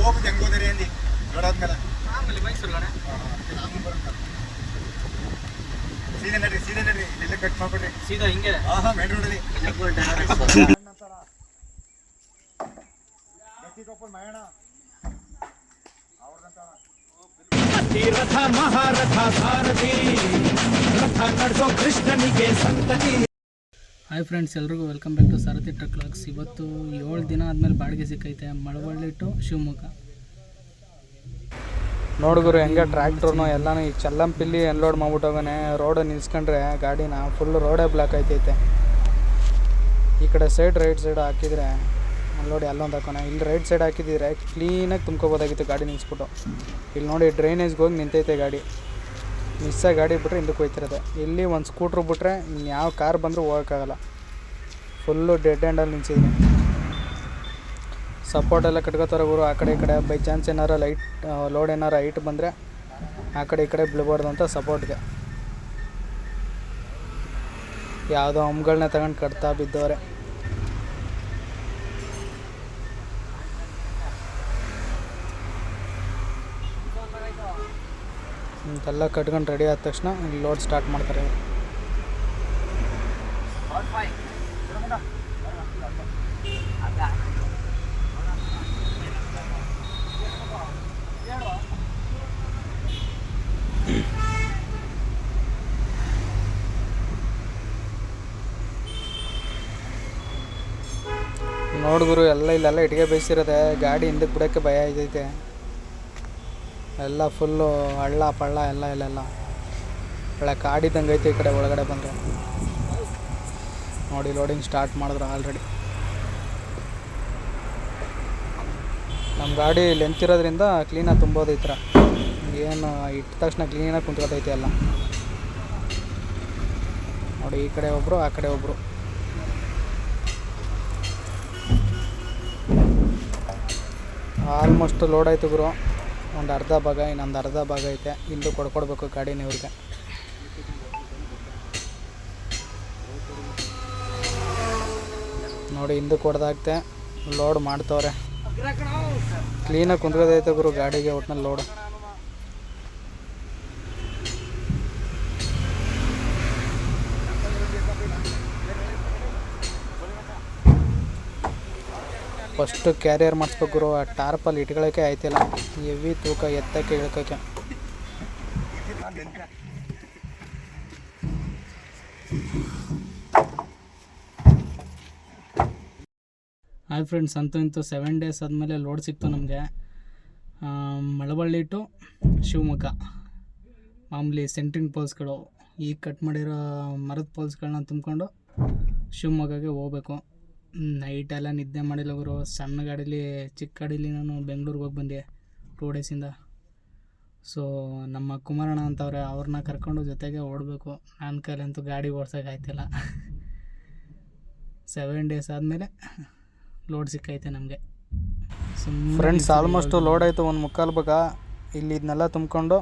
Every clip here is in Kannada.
ಹೋಗ್ಬಿಟ್ಟು ಹೆಂಗೆ ಹೋದ್ರಿ ಅಂದು ನೋಡಾದ್ಮೇಲೆ ಆಮೇಲೆ ಮೈಸೂರಲ್ಲಣ್ಣ ಸೀದಾ ನಡ್ರಿ ಇಲ್ಲೇ ಕಟ್ ಮಾಡ್ಕೊಡ್ರಿ ಸೀದಾ ಹಿಂಗೆ ಮೇನ್ ರೋಡಲ್ಲಿ ಮಹೇಣ ರಥ ಮಹಾರಥ ಸಾರಥಿ ರಥ ನಡೆಸೋ ಕೃಷ್ಣನಿಗೆ ಸಂತತಿ. ಹಾಯ್ ಫ್ರೆಂಡ್ಸ್, ಎಲ್ರಿಗೂ welcome back to Sarathi truck logs. ಇವತ್ತು 7 ದಿನ ಆದಮೇಲೆ ಬಾಡಿಗೆ ಸಿಕ್ಕೈತೆ ಮಳವಳ್ಳಿ ಟು ಶಿವಮೊಗ್ಗ. ನೋಡಿದ್ರು ಹೆಂಗೆ ಟ್ರ್ಯಾಕ್ಟ್ರನ್ನು ಎಲ್ಲನೂ ಈ ಚಲ್ಲಂಪಿಲ್ಲಿ ಅನ್ಲೋಡ್ ಮಾಡ್ಬಿಟ್ಟೋಗನೆ. ರೋಡ್ ನಿಲ್ಸ್ಕೊಂಡ್ರೆ ಗಾಡಿನ ಫುಲ್ ರೋಡೇ ಬ್ಲಾಕ್ ಆಯ್ತೈತೆ. ಈ ಕಡೆ ಸೈಡ್ ರೈಟ್ ಸೈಡ್ ಹಾಕಿದರೆ ಅನ್ಲೋಡಿ ಅಲ್ಲೊಂದು ಹಾಕೋಣ, ಇಲ್ಲಿ ರೈಟ್ ಸೈಡ್ ಹಾಕಿದ್ರೆ ಕ್ಲೀನಾಗಿ ತುಂಬ್ಕೋಬೋದಾಗಿತ್ತು ಗಾಡಿ ನಿಲ್ಲಿಸ್ಬಿಟ್ಟು. ಇಲ್ಲಿ ನೋಡಿ ಡ್ರೈನೇಜ್ಗೆ ಹೋಗಿ ನಿಂತೈತೆ ಗಾಡಿ. ಮಿಸ್ಸಾಗಿ ಗಾಡಿ ಬಿಟ್ಟರೆ ಹಿಂದಕ್ಕೆ ಹೋಯ್ತಿರೋದೆ. ಇಲ್ಲಿ ಒಂದು ಸ್ಕೂಟ್ರ್ ಬಿಟ್ಟರೆ ಇನ್ಯಾವ ಕಾರ್ ಬಂದರೂ ಹೋಗೋಕ್ಕಾಗಲ್ಲ. ಫುಲ್ಲು ಡೆಡ್ ಎಂಡಲ್ಲಿ ನಿಲ್ಸಿದ್ದೀನಿ. ಸಪೋರ್ಟ್ ಎಲ್ಲ ಕಟ್ಕೋತಾರೆ ಗುರು. ಆ ಕಡೆ ಈ ಕಡೆ ಬೈ ಚಾನ್ಸ್ ಏನಾರು ಲೈಟ್ ಲೋಡ್ ಏನಾರು ಹೈಟ್ ಬಂದರೆ ಆ ಕಡೆ ಈ ಕಡೆ ಬೀಳ್ಬಾರ್ದು ಅಂತ ಸಪೋರ್ಟ್ಗೆ ಯಾವುದೋ ಹಮ್ಗಳನ್ನ ತಗೊಂಡು ಕಟ್ತಾ ಬಿದ್ದವ್ರೆ. ಇಂತೆಲ್ಲ ಕಟ್ಕೊಂಡು ರೆಡಿ ಆದ ತಕ್ಷಣ ಇಲ್ಲಿ ಲೋಡ್ ಸ್ಟಾರ್ಟ್ ಮಾಡ್ತಾರೆ. ನೋಡಿದ್ರು ಎಲ್ಲ ಇಲ್ಲೆಲ್ಲ ಇಟ್ಟಿಗೆ ಬೇಯಿಸಿರೋದೆ. ಗಾಡಿ ಹಿಂದಕ್ಕೆ ಬಿಡೋಕ್ಕೆ ಭಯ ಆಗೈತೆ. ಎಲ್ಲ ಫುಲ್ಲು ಹಳ್ಳ ಪಳ್ಳ ಎಲ್ಲ ಇಲ್ಲೆಲ್ಲ ಒಳ್ಳೆ ಕಾಡಿದಂಗೆ ಐತೆ. ಈ ಕಡೆ ಒಳಗಡೆ ಬಂದರೆ ನೋಡಿ ಲೋಡಿಂಗ್ ಸ್ಟಾರ್ಟ್ ಮಾಡಿದ್ರು ಆಲ್ರೆಡಿ. ನಮ್ಮ ಗಾಡಿ ಲೆಂತ್ ಇರೋದ್ರಿಂದ ಕ್ಲೀನಾಗಿ ತುಂಬೋದು. ಈ ಥರ ಏನು ಇಟ್ಟ ತಕ್ಷಣ ಕ್ಲೀನಾಗಿ ಕುಂತ್ಕೊತೈತೆ ಎಲ್ಲ. ನೋಡಿ ಈ ಕಡೆ ಒಬ್ಬರು ಆ ಕಡೆ ಒಬ್ಬರು. ಆಲ್ಮೋಸ್ಟ್ ಲೋಡ್ ಆಯಿತು ಗುರು. ಒಂದು ಅರ್ಧ ಭಾಗ, ಇನ್ನೊಂದು ಅರ್ಧ ಭಾಗ ಐತೆ. ಇಂದು ಕೊಡ್ಬೇಕು ಗಾಡಿನ ಇವ್ರಿಗೆ. ನೋಡಿ ಹಿಂದೆ ಕೊಡ್ದಾಗ್ತೆ ಲೋಡ್ ಮಾಡ್ತವ್ರೆ. ಕ್ಲೀನಾಗಿ ಕುಂತ್ಕೋದೈತೆ ಗುರು ಗಾಡಿಗೆ ಒಟ್ಟಿನಲ್ಲಿ ಲೋಡು. ಫಸ್ಟು ಕ್ಯಾರಿಯರ್ ಮಾಡಿಸ್ಬೇಕು ಗುರು. ಆ ಟಾರ್ಪಲ್ಲಿ ಇಟ್ಕೊಳ್ಳೋಕ್ಕೆ ಆಯ್ತಿಲ್ಲ. ಹೆವಿ ತೂಕ ಎತ್ತಕ್ಕೆ ಇಳ್ಕೋಕ್ಕೆ. ಹಾಯ್ ಫ್ರೆಂಡ್ಸ್, ಅಂತೂ ಇಂತೂ 7 ಡೇಸ್ ಆದಮೇಲೆ ಲೋಡ್ ಸಿಕ್ತು ನಮಗೆ. ಮಳವಳ್ಳಿ ಟು ಶಿವಮೊಗ್ಗ. ಮಾಮೂಲಿ ಸೆಂಟ್ರಿಂಗ್ ಪೋಲ್ಸ್ಗಳು, ಈಗ ಕಟ್ ಮಾಡಿರೋ ಮರದ ಪೋಲ್ಸ್ಗಳನ್ನ ತುಂಬಿಕೊಂಡು ಶಿವಮೊಗ್ಗಗೆ ಹೋಗ್ಬೇಕು. ನೈಟೆಲ್ಲ ನಿದ್ದೆ ಮಾಡಿಲ್ಲ ಗುರು. ಸಣ್ಣ ಗಾಡೀಲಿ, ಚಿಕ್ಕ ಗಾಡೀಲಿ ನಾನು ಬೆಂಗಳೂರಿಗೆ ಹೋಗಿ ಬಂದೆ 2 ಡೇಸಿಂದ. ಸೊ ನಮ್ಮ ಕುಮಾರಣ್ಣ ಅಂತವ್ರೆ, ಅವ್ರನ್ನ ಕರ್ಕೊಂಡು ಜೊತೆಗೆ ಓಡಬೇಕು. ನನ್ನ ಕೈಲಂತೂ ಗಾಡಿ ಓಡ್ಸೋಕೆ ಆಯ್ತಿಲ್ಲ. 7 ಡೇಸ್ ಆದಮೇಲೆ ಲೋಡ್ ಸಿಕ್ಕೈತೆ ನಮಗೆ. ಫ್ರೆಂಡ್ಸ್, ಆಲ್ಮೋಸ್ಟು ಲೋಡ್ ಆಯಿತು. 1/4 ಭಾಗ ಇಲ್ಲಿ ಇದನ್ನೆಲ್ಲ ತುಂಬಿಕೊಂಡು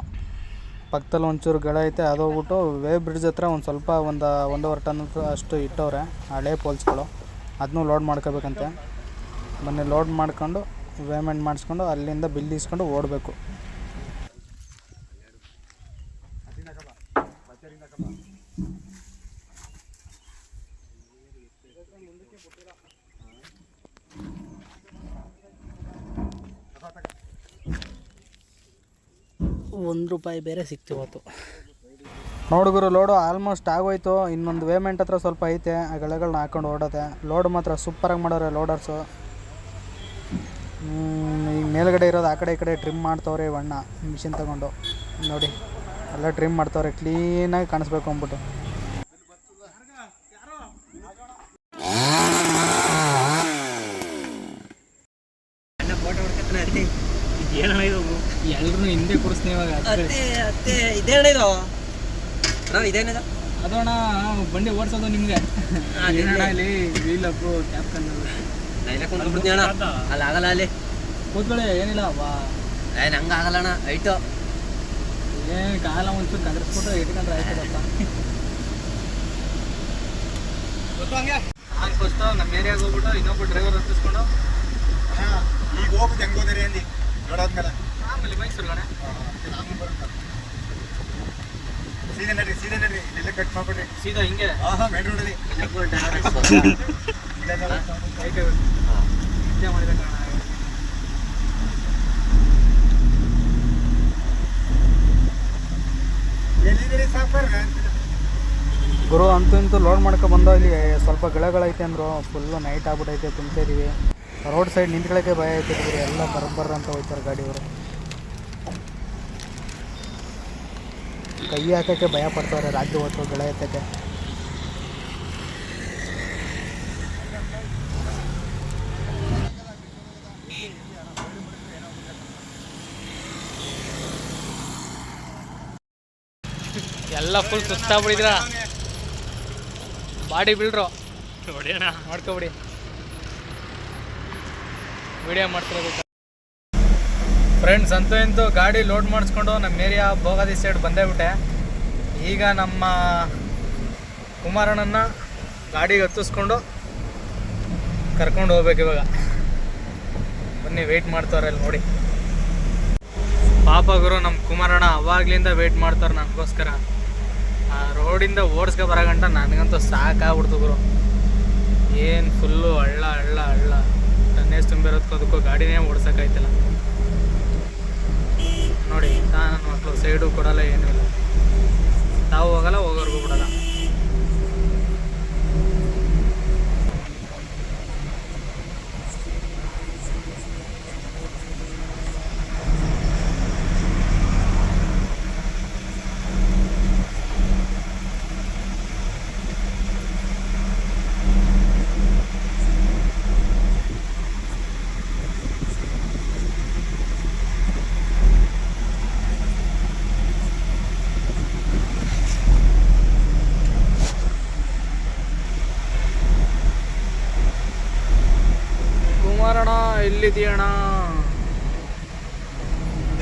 ಪಕ್ಕದಲ್ಲಿ ಒಂಚೂರು ಗಳ ಐತೆ, ಅದು ಹೋಗ್ಬಿಟ್ಟು ವೇ ಬ್ರಿಡ್ಜ್ ಹತ್ರ ಒಂದು ಸ್ವಲ್ಪ 1.5 ಟನ್ ಅಷ್ಟು ಇಟ್ಟವ್ರೆ ಹಳೆ ಪೋಲ್ಸ್ಗಳು. ಅದನ್ನೂ ಲೋಡ್ ಮಾಡ್ಕೋಬೇಕಂತೆ. ಮೊನ್ನೆ ಲೋಡ್ ಮಾಡ್ಕೊಂಡು ಪೇಮೆಂಟ್ ಮಾಡಿಸ್ಕೊಂಡು ಅಲ್ಲಿಂದ ಬಿಲ್ ಇಸ್ಕೊಂಡು ಓಡಬೇಕು. ₹1 ಬೇರೆ ಸಿಕ್ತಿವತ್ತು. ನೋಡುಗರು ಲೋಡು ಆಲ್ಮೋಸ್ಟ್ ಆಗೋಯ್ತು. ಇನ್ನೊಂದು ವೇಮೆಂಟ್ ಹತ್ರ ಸ್ವಲ್ಪ ಐತೆ, ಆ ಗೆಳೆಗಳನ್ನ ಹಾಕೊಂಡು ಓಡೋದೆ. ಲೋಡ್ ಮಾತ್ರ ಸೂಪರಾಗಿ ಮಾಡೋರೆ ಲೋಡರ್ಸು. ಈಗ ಮೇಲ್ಗಡೆ ಇರೋದು ಆ ಕಡೆ ಈ ಕಡೆ ಟ್ರಿಮ್ ಮಾಡ್ತವ್ರೆ ಬಣ್ಣ ಮಿಷಿನ್ ತಗೊಂಡು. ನೋಡಿ ಎಲ್ಲ ಟ್ರಿಮ್ ಮಾಡ್ತವ್ರೆ ಕ್ಲೀನಾಗಿ ಕಾಣಿಸ್ಬೇಕು ಅಂದ್ಬಿಟ್ಟು. ಎಲ್ರು ಹಿಂದೆ ಕೂರಿಸ್ತೀನಿ ಇವಾಗ. ಇದೇನಿದ ಅದೋಣ ಬಂಡಿ ಓಡಿಸೋದು ನಿಮಗೆ. ಇಲ್ಲಿ ವೀಲಪ್ಪು ಕ್ಯಾಪ್ಟನ್ ಅಲ್ಲಿ ಆಗಲ್ಲ. ಅಲ್ಲಿ ಕೂತ್ಕೊಳ್ಳಿ, ಏನಿಲ್ಲ ವಾ. ನಂಗೆ ಆಗಲ್ಲ ಅಣ್ಣ. ಐಟು ಏನು ಕಾಲ ಒಂಚೂರು ಕದರ್ಸ್ಬಿಟ್ರೆ ಇಟ್ಕೊಂಡ್ರೆ ಆಯ್ತದಪ್ಪ. ಫಸ್ಟು ನಮ್ಮ ಏರಿಯಾಗೆ ಹೋಗ್ಬಿಟ್ಟು ಇನ್ನೊಬ್ಬ ಡ್ರೈವರ್ ಹತ್ತಿಸ್ಕೊಂಡು ಈಗ ಹೋಗ್ಬಿಟ್ಟು ಹೆಂಗೆ ಹೋದ್ರಿ ಅಂದು ನೋಡಾದ್ಮೇಲೆ ಆಮೇಲೆ ಮೈಸೂರು ಕಣೆ. ಆಮೇಲೆ ಬರುತ್ತೆ. ಸೀದಾ ನಡ್ರಿ ಇಲ್ಲೆಲ್ಲ ಕಟ್ ಮಾಡ್ಬಿಡ್ರಿ. ಸೀದಾ ಹಿಂಗೆ ಮೇನ್ ರೋಡಲ್ಲಿ ನಿದ್ದೆ ಮಾಡಿದ ಕಾರಣ ಎಲ್ಲಿದ್ದೀರಿ ಸಾಫರ್? ಗುರು ಅಂತೂ ಇಂತೂ ಲೋಡ್ ಮಾಡ್ಕೊ ಬಂದೋ. ಇಲ್ಲಿ ಸ್ವಲ್ಪ ಗಿಳಗಳೈತೆ ಅಂದರು. ಫುಲ್ಲು ನೈಟ್ ಆಗ್ಬಿಟ್ಟೈತೆ, ತುಂಬ್ತಿದ್ದೀವಿ. ರೋಡ್ ಸೈಡ್ ನಿಂತ್ಕೊಳ್ಳೋಕ್ಕೆ ಭಯ ಐತಿದ್ವಿ. ಎಲ್ಲ ಬರ್ರ ಅಂತ ಹೋಗ್ತಾರೆ ಗಾಡಿಯವರು. ಕೈ ಹಾಕೋಕ್ಕೆ ಭಯ ಪಡ್ತಾರೆ ರಾತ್ರಿ ಹೊತ್ತು ಗಿಳ ಎತ್ತಕ್ಕೆ. ಎಲ್ಲ ಫುಲ್ ಸುಸ್ತಾಗ್ಬಿಟ್ಟಿದ್ರ ಬಾಡಿ ಬಿಲ್ಡ್ರು ಹೊಡಿಯೋಣ ಮಾಡ್ಕೊಬಿಡಿ. ವಿಡಿಯೋ ಮಾಡ್ತಿರೋದು ಫ್ರೆಂಡ್ಸ್. ಅಂತೂ ಇಂತೂ ಗಾಡಿ ಲೋಡ್ ಮಾಡಿಸ್ಕೊಂಡು ನಮ್ಮ ಏರಿಯಾ ಭೋಗಾದಿ ಸೈಡ್ ಬಂದೇ ಬಿಟ್ಟೆ. ಈಗ ನಮ್ಮ ಕುಮಾರಣ್ಣನ ಗಾಡಿಗೆ ಹತ್ತಿಸ್ಕೊಂಡು ಕರ್ಕೊಂಡು ಹೋಗ್ಬೇಕು ಇವಾಗ. ಬನ್ನಿ, ವೆಯ್ಟ್ ಮಾಡ್ತಾರೆ ಅಲ್ಲಿ ನೋಡಿ. ಪಾಪ ಗುರು, ನಮ್ಮ ಕುಮಾರಣ್ಣ ಅವಾಗ್ಲಿಂದ ವೆಯ್ಟ್ ಮಾಡ್ತಾರೆ ನನಗೋಸ್ಕರ. ಆ ರೋಡಿಂದ ಓಡಿಸ್ಕೊ ಬರೋಗಂಟ ನನಗಂತೂ ಸಾಕಾಗ್ಬಿಡ್ತು ಗುರು. ಏನು ಫುಲ್ಲು ಹಳ್ಳ ಹಳ್ಳ ಹಳ್ಳ ಟನ್ನೇಜ್ ತುಂಬಿರೋದಕ್ಕೂ ಅದಕ್ಕೂ ಗಾಡಿನೇ ಓಡ್ಸೋಕ್ಕಾಯ್ತಿಲ್ಲ ನೋಡಿ. ನನ್ನ ಮಕ್ಕಳು ಸೈಡು ಕೊಡಲ್ಲ, ಏನೂ ಇಲ್ಲ. ತಾವು ಹೋಗಲ್ಲ, ಹೋಗೋರ್ಗೂ ಬಿಡಲ್ಲ. ಕುಮಾರಣ್ಣ ಎಲ್ಲಿದೆಯಣ್ಣ?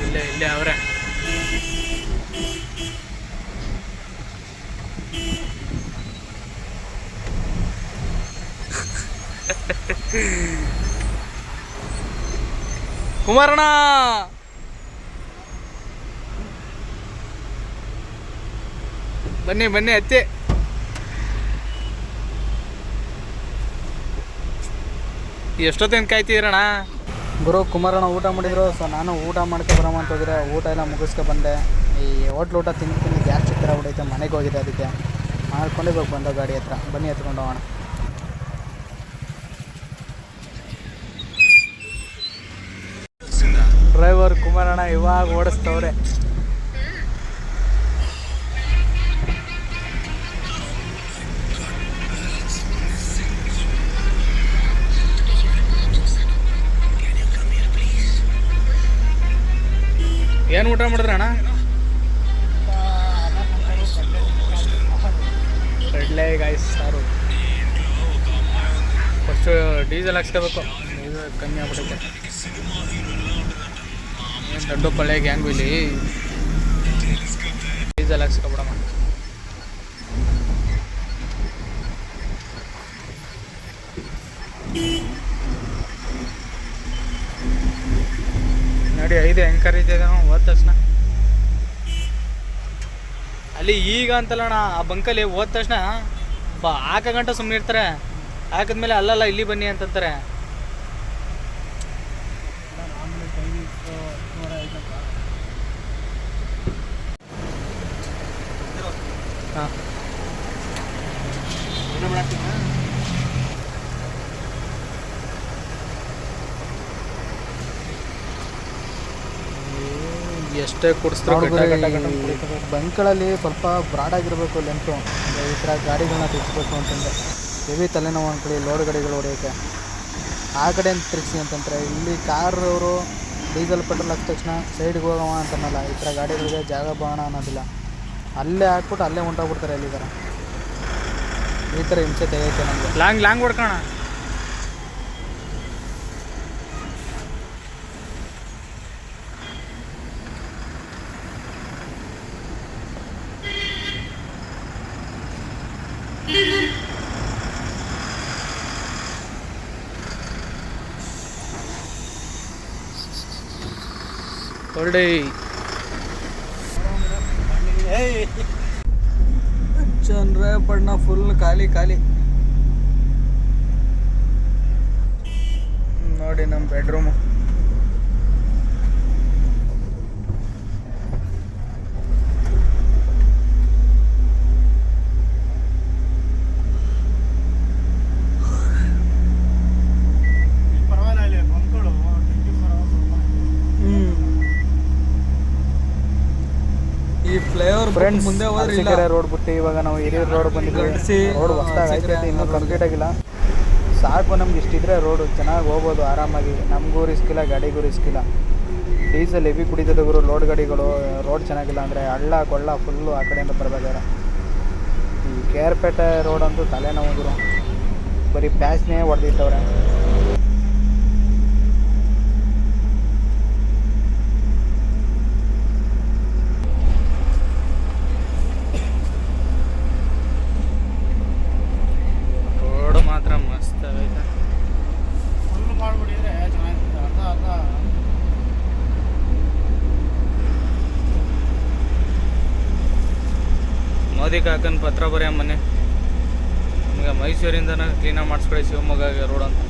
ಇಲ್ಲೇ ಅವರೇ. ಕುಮಾರಣ್ಣ ಬನ್ನಿ ಅತ್ತಿ. ಎಷ್ಟೊತ್ತೇನು ಕಾಯ್ತಿದ್ದೀರಣ್ಣ? ಗುರು, ಕುಮಾರಣ್ಣ ಊಟ ಮಾಡಿದ್ರು. ಸೊ ನಾನು ಊಟ ಮಾಡ್ಕೊ ಬರೋಣ ಅಂತ ಹೋಗಿದ್ರೆ ಊಟ ಎಲ್ಲ ಮುಗಿಸ್ಕೊ ಬಂದೆ. ಈ ಹೋಟ್ಲು ಊಟ ತಿಂದು ಗ್ಯಾಸ್ ಚಿತ್ರ ಬಿಡೈತೆ. ಮನೆಗೆ ಹೋಗಿದೆ, ಅದಕ್ಕೆ ಮಾಡ್ಕೊಂಡು ಇವಾಗ ಬಂದೋ ಗಾಡಿ ಹತ್ರ. ಬನ್ನಿ ಎತ್ಕೊಂಡು ಹೋಗೋಣ. ಡ್ರೈವರ್ ಕುಮಾರಣ್ಣ ಇವಾಗ ಓಡಿಸ್ತವ್ರೆ. ಏನು ಊಟ ಮಾಡಿದ್ರಣ್ಣ? ಕಡಲೆ ಗಾಯ್ಸ್ ಸಾರು. ಫಸ್ಟು ಡೀಸೆಲ್ ಹಾಕ್ಸ್ಕೋಬೇಕು, ಡೀಸೆಲ್ ಕಮ್ಮಿ ಆಗ್ಬಿಟ್ಟೈತೆ. ಏನು ದೊಡ್ಡ ಪಳ್ಳೆ ಗ್ಯಾಂಗು ಇಲ್ಲಿ. ಡೀಸೆಲ್ ಹಾಕ್ಸ್ಕೊಬಿಡಮ್ಮ. ನೋಡಿ 5 ಹೆಂಗೆ ಕರೀತಿದ್ದೆ ಹೋದ ತಕ್ಷಣ. ಅಲ್ಲಿ ಈಗ ಅಂತಲ್ಲಣ್ಣ, ಆ ಬಂಕಲ್ಲಿ ಹೋದ ತಕ್ಷಣ ಹಾಕ ಗಂಟ ಸುಮ್ಮನೆ ಇರ್ತಾರೆ. ಹಾಕಿದ್ಮೇಲೆ ಅಲ್ಲಲ್ಲ ಇಲ್ಲಿ ಬನ್ನಿ ಅಂತಂತಾರೆ. ಹಾಂ, ಎಷ್ಟೇ ಕುಡಿಸ್ತಾರೆ. ಬಂಕ್ಗಳಲ್ಲಿ ಸ್ವಲ್ಪ ಬ್ರಾಡಾಗಿರಬೇಕು ಲೆಂತು. ಈ ಥರ ಗಾಡಿಗಳನ್ನ ತಿರ್ಸ್ಬೇಕು ಅಂತಂದರೆ ಹೆವಿ ತಲೆನೋವು ಅಂದ್ಕೊಳ್ಳಿ. ಲೋಡ್ ಗಾಡಿಗಳು ಹೊಡೆಯೋಕ್ಕೆ ಆ ಕಡೆ ಅಂತ ತಿರ್ಗಿಸಿ ಅಂತಂತಾರೆ. ಇಲ್ಲಿ ಕಾರವರು ಡೀಸೆಲ್ ಪೆಟ್ರೋಲ್ ಹಾಕಿದ ತಕ್ಷಣ ಸೈಡ್ಗೆ ಹೋಗವ ಅಂತನಲ್ಲ. ಈ ಥರ ಗಾಡಿಗಳಿಗೆ ಜಾಗ ಬಾಣ ಅನ್ನೋದಿಲ್ಲ. ಅಲ್ಲೇ ಹಾಕ್ಬಿಟ್ಟು ಅಲ್ಲೇ ಹೊಂಟೋಗ್ಬಿಡ್ತಾರೆ. ಅಲ್ಲಿ ಥರ ಈ ಥರ ಹಿಂಸೆ ತೆಗೆಯುತ್ತೆ ನಮಗೆ. ಲಾಂಗ್ ಹೊಡ್ಕೋಣ. ಹೊರಡಿ. ಚನ್ನರಾಯಪಟ್ಟಣ ಫುಲ್ ಖಾಲಿ ಖಾಲಿ. ನೋಡಿ ನಮ್ಮ ಬೆಡ್ರೂಮು. ಈ ಫ್ಲೈಓವರ್ ಫ್ರೆಂಡ್ಸ್ ಮುಂದೆ ಹೋದ್ರೆ ರೋಡ್ ಬಿಟ್ಟು ಇವಾಗ ನಾವು ಹಿರಿಯೂರು ರೋಡ್ ಬಂದಿದ್ದೀವಿ. ರೋಡ್ ಹೊಸದಾಗಿ ಐತೆ, ಇನ್ನೂ ಕಂಪ್ಲೀಟ್ ಆಗಿಲ್ಲ. ಸಾಕು, ನಮ್ಗೆ ಇಷ್ಟಿದ್ರೆ ರೋಡು ಚೆನ್ನಾಗಿ ಹೋಗ್ಬೋದು ಆರಾಮಾಗಿ. ನಮಗೂ ರಿಸ್ಕ್ ಇಲ್ಲ, ಗಾಡಿಗೂ ರಿಸ್ಕ್ ಇಲ್ಲ. ಡೀಸೆಲ್ ಹೆವಿ ಕುಡಿತದವರು ಲೋಡ್ ಗಾಡಿಗಳು. ರೋಡ್ ಚೆನ್ನಾಗಿಲ್ಲ ಅಂದರೆ ಹಳ್ಳ ಕೊಳ್ಳ ಫುಲ್ಲು ಆ ಕಡೆಯಿಂದ ಬರಬೇಕಾದ್ರೆ. ಈ KR-ಪೇಟೆ ರೋಡ್ ಅಂತೂ ತಲೆನೋವು, ಬರೀ ಪ್ಯಾಚ್ನೇ ಹೊಡೆದಿಟ್ಟವ್ರೆ. ಮಾತ್ರ ಮಸ್ತ್ ಆಗೈತೆ. ಫುಲ್ ಮಾಡ್ಬಿಟ್ಟಿದ್ರೆ ಚೆನ್ನಾಗಿರುತ್ತೆ. ಅರ್ಧ ಮೋದಿ ಕಾಕನ ಪತ್ರ ಬರೆಯ ಮನೆ ನಮಗೆ ಮೈಸೂರಿಂದನೇ ಕ್ಲೀನಾಗಿ ಮಾಡಿಸ್ಕೊಡಿ ಶಿವಮೊಗ್ಗಗೆ ರೋಡ್ ಅಂತ.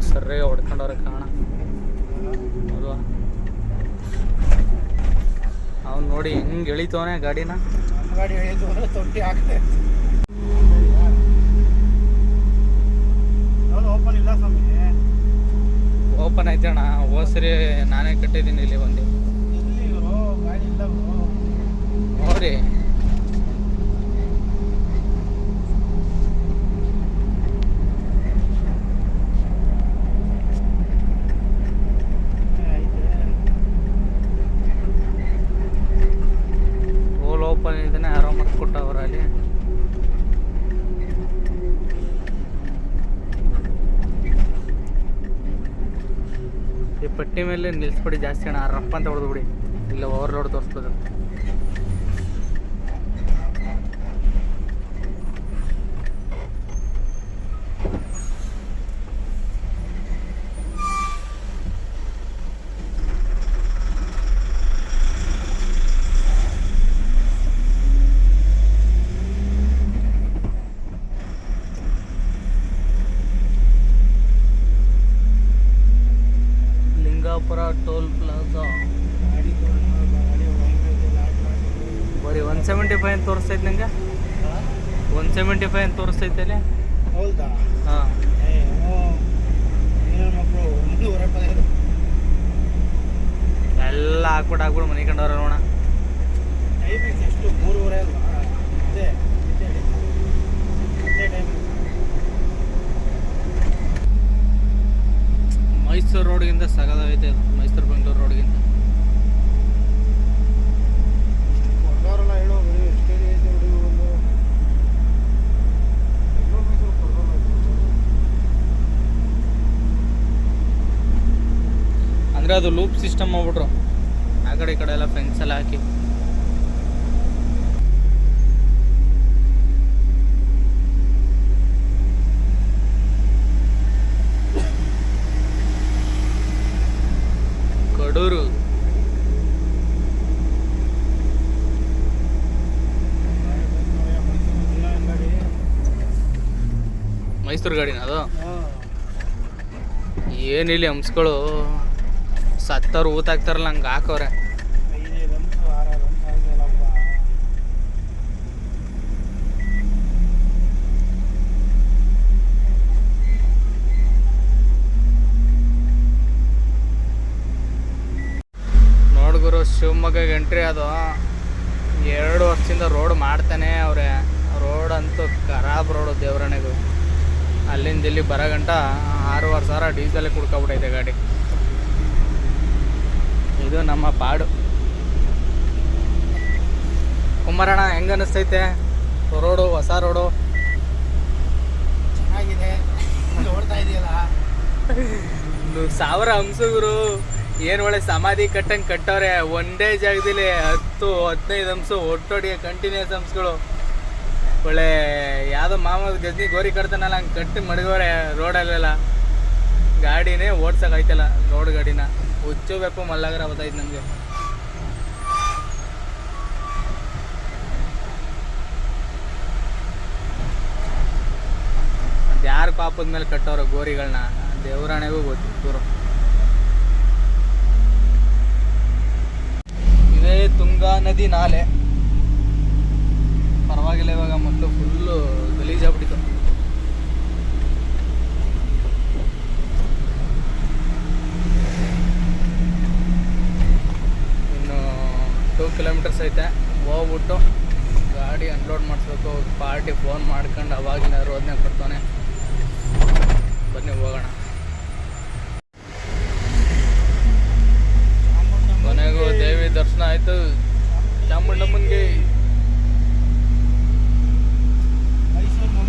ಸರ್ರೆ ಹೊಡ್ಕೊಂಡವ್ರೆ ಕಾಣ ಅಲ್ವಾ? ಅವ್ನು ನೋಡಿ ಹೆಂಗೆ ಎಳಿತವನೆ ಗಾಡಿನ. ನಮ್ಮ ಗಾಡಿ ಎಳಿತು ಅಂದರೆ ತೊಟ್ಟಿ ಹಾಕ್ತೆ. ಓಪನ್ ಇಲ್ಲ ಸ್ವಾಮಿ. ಓಪನ್ ಐತೆ ಅಣ್ಣ. ಹೋದ್ಸರಿ ನಾನೇ ಕಟ್ಟಿದ್ದೀನಿ ಇಲ್ಲಿ ಬಂದು. ಇಲ್ಲಿ ಇವರು ಗಾಡಿ ಇಲ್ಲ ನೋಡ್ರಿ. ಓಪನ್ ಇದನ್ನೇ ಆರಾಮಾಗಿ ಕೊಟ್ಟವ್ರ ಅಲ್ಲಿ. ಈ ಪಟ್ಟಿ ಮೇಲೆ ನಿಲ್ಲಿಸ್ಬಿಡಿ ಜಾಸ್ತಿ ಅಣ್ಣ, ರಪ್ಪ ಅಂತ ಹೊಡೆದ್ಬಿಡಿ, ಇಲ್ಲ ಓವರ್ಲೋಡ್ ತೋರಿಸ್ಬೋದು. ಟೋಲ್ ಪ್ಲಾಜಾ ಬರೀ 175 ಅಂತ ತೋರಿಸ್ತೈತೆ ನಂಗೆ. 175 ಅಂತ ತೋರಿಸ್ತೈತೆ ಅಲ್ಲಿ. ಹೌದಾ? ಹಾಂ, ಮಕ್ಕಳು 125 ಎಲ್ಲ ಹಾಕ್ಬಿಟ್ಟು ಮನೆ ಕಂಡವ್ರ ನೋಡ. ಟೈಮಿಂಗ್ಸ್ ಎಷ್ಟು? 3:30 ಅಲ್ವಾ? ಅದೇ ಟೈಮಿಂಗ್. ಮೈಸೂರು ರೋಡ್ಗಿಂತ ಸಗದಾಗೈತೆ ಅದು, ಮೈಸೂರು ಬೆಂಗಳೂರು ರೋಡ್ಗಿಂತ. ಕೊಡ್ದವ್ರಲ್ಲ ಹೇಳೋ ಎಷ್ಟೇ ಐತೆ ಹುಡುಗಿ ಒಂದು ಅಂದರೆ ಅದು ಲೂಪ್ ಸಿಸ್ಟಮ್ ಮಾಡ್ಬಿಟ್ರು, ಆ ಕಡೆ ಈ ಕಡೆ ಎಲ್ಲ ಫೆನ್ಸ್ ಎಲ್ಲ ಹಾಕಿ. ಕಡೂರು ಮೈಸೂರು ಗಾಡಿನ ಅದು. ಏನಿಲ್ಲ ಹಂಸ್ಗಳು ಸತ್ತವ್ರು ಊತಾಕ್ತಾರಲ್ಲ ಹಂಗೆ ಹಾಕವ್ರೆ. ನೋಡ್ಗುರು ಶಿವಮೊಗ್ಗಗೆ ಎಂಟ್ರಿ ಅದು 2 ವರ್ಷದಿಂದ ರೋಡ್ ಮಾಡ್ತಾನೆ ಅವ್ರೆ. ರೋಡ್ ಅಂತೂ ಖರಾಬ್ ರೋಡು ದೇವರಣೆಗೂ. ಆ ಅಲ್ಲಿಂದ ಇಲ್ಲಿ ಬರೋ ಗಂಟ 6,500 ಡೀಸೆಲ್ಲೇ ಕುಡ್ಕೊಬಿಟ್ಟೈತೆ ಗಾಡಿ. ಇದು ನಮ್ಮ ಪಾಡು. ಕುಮಾರಣ್ಣ ಹೆಂಗೆ ಅನ್ನಿಸ್ತೈತೆ ರೋಡು, ಹೊಸ ರೋಡು? ಚೆನ್ನಾಗಿದೆ, ನೋಡ್ತಾ ಇದೆಯಲ್ಲ. 1000 ಹಂಸಗುರು ಏನು ಒಳ್ಳೆ ಸಮಾಧಿ ಕಟ್ಟಂಗೆ ಕಟ್ಟವ್ರೆ. ಒಂದೇ ಜಾಗದಲ್ಲಿ 10-15 ಹಂಸ ಒಟ್ಟೊಟ್ಟಿಗೆ ಕಂಟಿನ್ಯೂಸ್ ಹಂಸಗಳು. ಒಳ್ಳೆ ಯಾವುದೋ ಮಾಮೂಲು ಗಜ್ನಿ ಗೋರಿ ಕಟ್ತಾನಲ್ಲ ಹಂಗೆ ಕಟ್ಟಿ ಮಡಗವ್ರೆ ರೋಡಲ್ಲೆಲ್ಲ. ಗಾಡಿನೇ ಓಡ್ಸೋಕಾಯ್ತಲ್ಲ ರೋಡ್ ಗಾಡಿನ. ಹುಚ್ಚಬೇಕು ಮಲ್ಲಾಗರ ಗೊತ್ತಾಯ್ತು ನಮಗೆ. ಅದು ಯಾರು ಪಾಪದ ಮೇಲೆ ಕಟ್ಟವ್ರೆ ಗೋರಿಗಳನ್ನ ದೇವರಾಣೆಗೂ ಗೊತ್ತಿದ್ರು. ಇದೇ ತುಂಗಾ ನದಿ ನಾಲೆ. ಪರವಾಗಿಲ್ಲ, ಇವಾಗ ಮೊದಲು ಫುಲ್ಲು ಗಲೀಜಾಗ್ಬಿಟ್ಟಿತ್ತು. ಇನ್ನು 2 ಕಿಲೋಮೀಟರ್ಸ್ ಐತೆ. ಹೋಗ್ಬಿಟ್ಟು ಗಾಡಿ ಅನ್ಲೋಡ್ ಮಾಡಿಸ್ಬೇಕು. ಪಾರ್ಟಿ ಫೋನ್ ಮಾಡ್ಕೊಂಡು ಅವಾಗಿನ ರೋದನೆ ಕೊಡ್ತಾನೆ. ಬನ್ನಿ ಹೋಗೋಣ. ಕೊನೆಗೂ ದೇವಿ ದರ್ಶನ ಆಯಿತು. ಚಾಮುಂಡಮ್ಮನಿಗೆ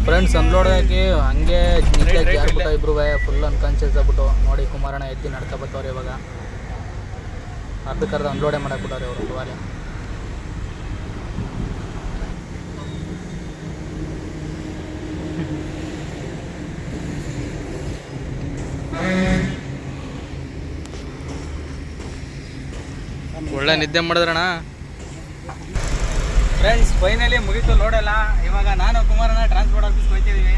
ಫ್ರೆಂಡ್ಸ್ ಅನ್ಲೋಡ್ ಹಾಕಿ ಹಂಗೆ ಜಾರ್ಬಿಟ್ಟು ಇಬ್ರು ಫುಲ್ ಅನ್ಕಾನ್ಷಿಯಸ್ ಆಗ್ಬಿಟ್ಟು. ನೋಡಿ ಕುಮಾರಣ್ಣ ಎದ್ದು ನಡ್ಕೊ ಬರ್ತಾವ್ರೆ. ಇವಾಗ ಅರ್ಧಕ್ಕರ್ಧ ಅನ್ಲೋಡೇ ಮಾಡಾಕ್ಬಿಟ್ಟವ್ರೆ ಅವರು ಇವಾಗ. ಒಳ್ಳೆ ನಿದ್ದೆ ಮಾಡಿದ್ರಣ ಫ್ರೆಂಡ್ಸ್. ಫೈನಲಿ ಮುಗೀತು ಲೋಡೆಲ್ಲ. ಇವಾಗ ನಾನು ಕುಮಾರಣ್ಣ ಟ್ರಾನ್ಸ್ಪೋರ್ಟ್ ಆಫೀಸ್ಗೆ ಹೋಗ್ತಿದ್ದೀವಿ.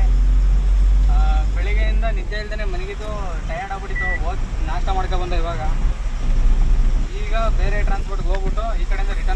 ಬೆಳಿಗ್ಗೆಯಿಂದ ನಿದ್ದೆ ಇಲ್ದೇ ಮನೆಗಿದ್ದು ಟಯರ್ಡ್ ಆಗ್ಬಿಟ್ಟಿತ್ತು. ಹೋಗಿ ನಾಷ್ಟ ಮಾಡ್ಕೊ ಬಂದ. ಇವಾಗ ಈಗ ಬೇರೆ ಟ್ರಾನ್ಸ್ಪೋರ್ಟ್ಗೆ ಹೋಗ್ಬಿಟ್ಟು ಈ ಕಡೆಯಿಂದ ರಿಟರ್ನ್